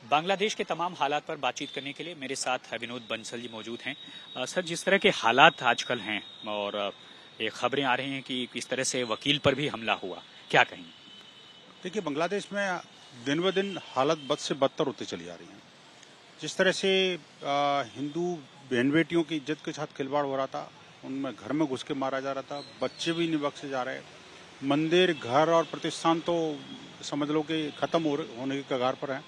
बांग्लादेश के तमाम हालात पर बातचीत करने के लिए मेरे साथ विनोद बंसल जी मौजूद हैं। सर, जिस तरह के हालात आजकल हैं और ये खबरें आ रही हैं कि किस तरह से वकील पर भी हमला हुआ, क्या कहेंगे? देखिए, बांग्लादेश में दिन ब दिन हालत बद से बदतर होती चली जा रही है। जिस तरह से हिंदू बहन बेटियों की इज्जत के साथ खिलवाड़ हो रहा था, उनमें घर में घुस के मारा जा रहा था, बच्चे भी नहीं बख्शे जा रहे, मंदिर, घर और प्रतिष्ठान तो समझ लो कि खत्म होने के कगार पर हैं।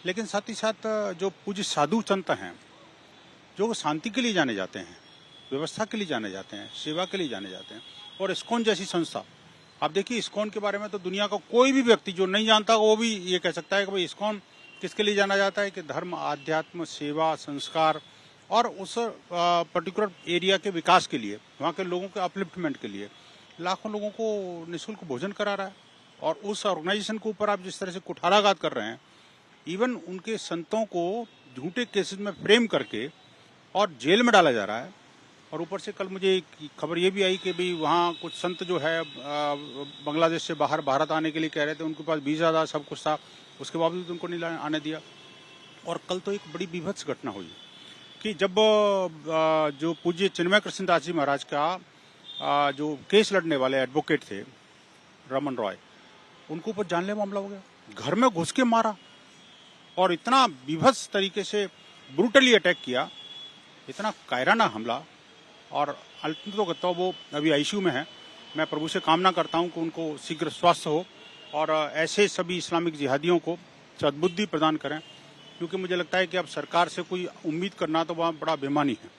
लेकिन साथ ही साथ जो पूज्य साधु संत हैं, जो शांति के लिए जाने जाते हैं, व्यवस्था के लिए जाने जाते हैं, सेवा के लिए जाने जाते हैं, और इस्कॉन जैसी संस्था, आप देखिए इस्कॉन के बारे में तो दुनिया का कोई भी व्यक्ति जो नहीं जानता वो भी ये कह सकता है कि भाई इस्कॉन किसके लिए जाना जाता है कि धर्म, आध्यात्म, सेवा, संस्कार और उस पर्टिकुलर एरिया के विकास के लिए, वहाँ के लोगों के अपलिफ्टमेंट के लिए लाखों लोगों को निःशुल्क भोजन करा रहा है। और उस ऑर्गेनाइजेशन के ऊपर आप जिस तरह से कुठाराघात कर रहे हैं, इवन उनके संतों को झूठे केसेस में फ्रेम करके और जेल में डाला जा रहा है। और ऊपर से कल मुझे खबर ये भी आई कि भाई वहाँ कुछ संत जो है बांग्लादेश से बाहर भारत आने के लिए कह रहे थे, उनके पास वीजा था, सब कुछ था, उसके बावजूद उनको नहीं आने दिया। और कल तो एक बड़ी बीभत्स घटना हुई कि जब जो पूज्य चिन्मय कृष्णदास जी महाराज का जो केस लड़ने वाले एडवोकेट थे रमन रॉय, उनको ऊपर जानलेवा हमला हो गया, घर में घुस के मारा और इतना बीभत्स तरीके से ब्रूटली अटैक किया, इतना कायराना हमला। और अल्टीमेटली तो वो अभी आईसीयू में है। मैं प्रभु से कामना करता हूं कि उनको शीघ्र स्वास्थ्य हो और ऐसे सभी इस्लामिक जिहादियों को सद्बुद्धि प्रदान करें, क्योंकि मुझे लगता है कि अब सरकार से कोई उम्मीद करना तो वहाँ बड़ा बेईमानी है।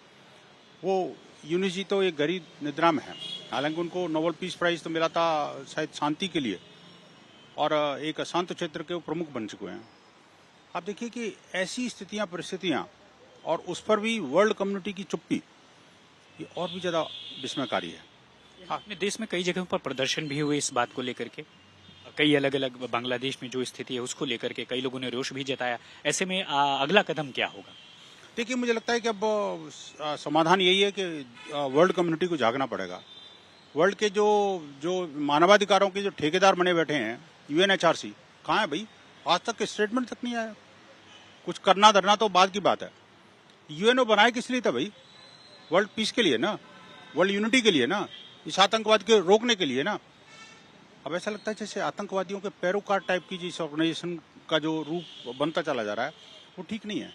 वो यूनुस जी तो एक गरीब निद्रा में है, हालांकि उनको नोबेल पीस प्राइज तो मिला था शायद शांति के लिए, और एक अशांत क्षेत्र के वो प्रमुख बन चुके हैं। आप देखिए कि ऐसी स्थितियां, परिस्थितियां, और उस पर भी वर्ल्ड कम्युनिटी की चुप्पी, ये और भी ज्यादा विस्मयकारी है। अपने देश में कई जगहों पर प्रदर्शन भी हुए इस बात को लेकर के, कई अलग अलग बांग्लादेश में जो स्थिति है उसको लेकर के कई लोगों ने रोष भी जताया। ऐसे में अगला कदम क्या होगा? देखिए, मुझे लगता है कि अब समाधान यही है कि वर्ल्ड कम्युनिटी को जागना पड़ेगा। वर्ल्ड के जो मानवाधिकारों के जो ठेकेदार बने बैठे हैं, यूएनएचआरसी, कहाँ है भाई? आज तक स्टेटमेंट तक नहीं आया। कुछ करना धरना तो बाद की बात है। यूएनओ बनाए किस लिए था भाई? वर्ल्ड पीस के लिए ना, वर्ल्ड यूनिटी के लिए ना, इस आतंकवाद के रोकने के लिए ना। अब ऐसा लगता है जैसे आतंकवादियों के पैरोकार टाइप की जिस ऑर्गेनाइजेशन का जो रूप बनता चला जा रहा है वो ठीक नहीं है।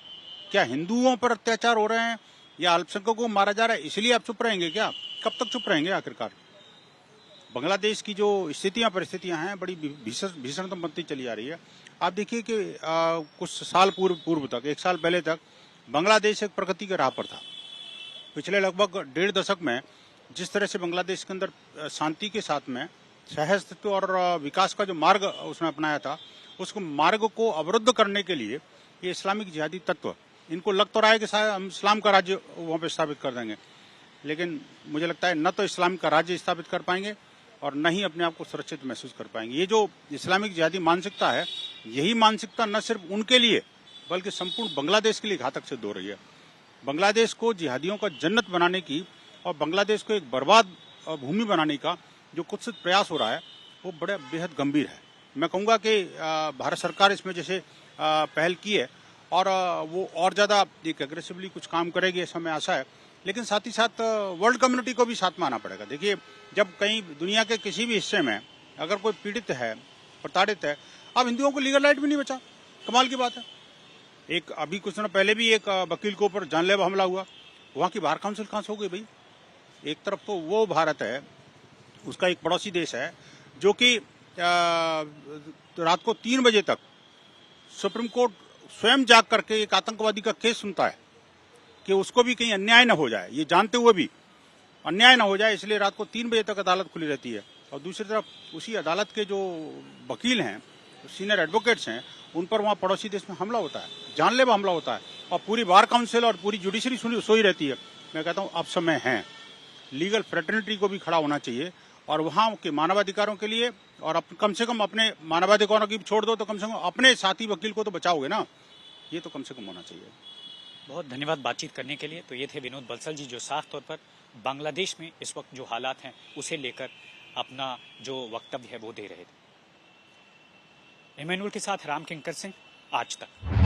क्या हिंदुओं पर अत्याचार हो रहे हैं या अल्पसंख्यकों को मारा जा रहा है, इसलिए आप चुप रहेंगे क्या? कब तक चुप रहेंगे आखिरकार? बांग्लादेश की जो स्थितियां, परिस्थितियां हैं, बड़ी भीषणतम बनती चली आ रही है। आप देखिए कि कुछ साल पूर्व तक, 1 साल पहले तक बांग्लादेश एक प्रगति के राह पर था। पिछले लगभग 1.5 दशक में जिस तरह से बांग्लादेश के अंदर शांति के साथ में सहअस्तित्व और विकास का जो मार्ग उसने अपनाया था, उसको मार्ग को अवरुद्ध करने के लिए ये इस्लामिक जिहादी तत्व, इनको लग तो रहा है कि शायद हम इस्लाम का राज्य वहाँ पे स्थापित कर देंगे, लेकिन मुझे लगता है न तो इस्लाम का राज्य स्थापित कर पाएंगे और न ही अपने आप को सुरक्षित महसूस कर पाएंगे। ये जो इस्लामिक जिहादी मानसिकता है, यही मानसिकता न सिर्फ उनके लिए बल्कि संपूर्ण बांग्लादेश के लिए घातक सिद्ध हो रही है। बांग्लादेश को जिहादियों का जन्नत बनाने की और बांग्लादेश को एक बर्बाद भूमि बनाने का जो कुत्सित प्रयास हो रहा है, वो बड़े बेहद गंभीर है। मैं कहूँगा कि भारत सरकार इसमें जैसे पहल की है और वो और ज़्यादा एक एग्रेसिवली कुछ काम करेगी, ऐसा मैं आशा है। लेकिन साथ ही साथ वर्ल्ड कम्युनिटी को भी साथ में आना पड़ेगा। देखिए, जब कहीं दुनिया के किसी भी हिस्से में अगर कोई पीड़ित है, प्रताड़ित है, अब हिंदुओं को लीगल राइट भी नहीं बचा। कमाल की बात है। एक अभी कुछ दिनों पहले भी एक वकील के ऊपर जानलेवा हमला हुआ। वहाँ की बार काउंसिल कहाँ से हो गई भाई? एक तरफ तो वो भारत है, उसका एक पड़ोसी देश है जो कि रात को 3 बजे तक सुप्रीम कोर्ट स्वयं जाग करके एक आतंकवादी का केस सुनता है कि उसको भी कहीं अन्याय न हो जाए, ये जानते हुए भी अन्याय न हो जाए, इसलिए रात को 3 बजे तक अदालत खुली रहती है। और दूसरी तरफ उसी अदालत के जो वकील हैं, सीनियर एडवोकेट्स हैं, उन पर वहाँ पड़ोसी देश में हमला होता है, जानलेवा हमला होता है, और पूरी बार काउंसिल और पूरी जुडिशरी सोई रहती है। मैं कहता हूँ अब समय है, लीगल फ्रेटर्निटी को भी खड़ा होना चाहिए और वहाँ के मानवाधिकारों के लिए, और कम से कम अपने मानवाधिकारों की छोड़ दो तो कम से कम अपने साथी वकील को तो बचाओगे ना, ये तो कम से कम होना चाहिए। बहुत धन्यवाद बातचीत करने के लिए। तो ये थे विनोद बंसल जी, जो साफ तौर पर बांग्लादेश में इस वक्त जो हालात हैं उसे लेकर अपना जो वक्तव्य है वो दे रहे थे। इमैनुअल के साथ राम किंकर सिंह, आज तक।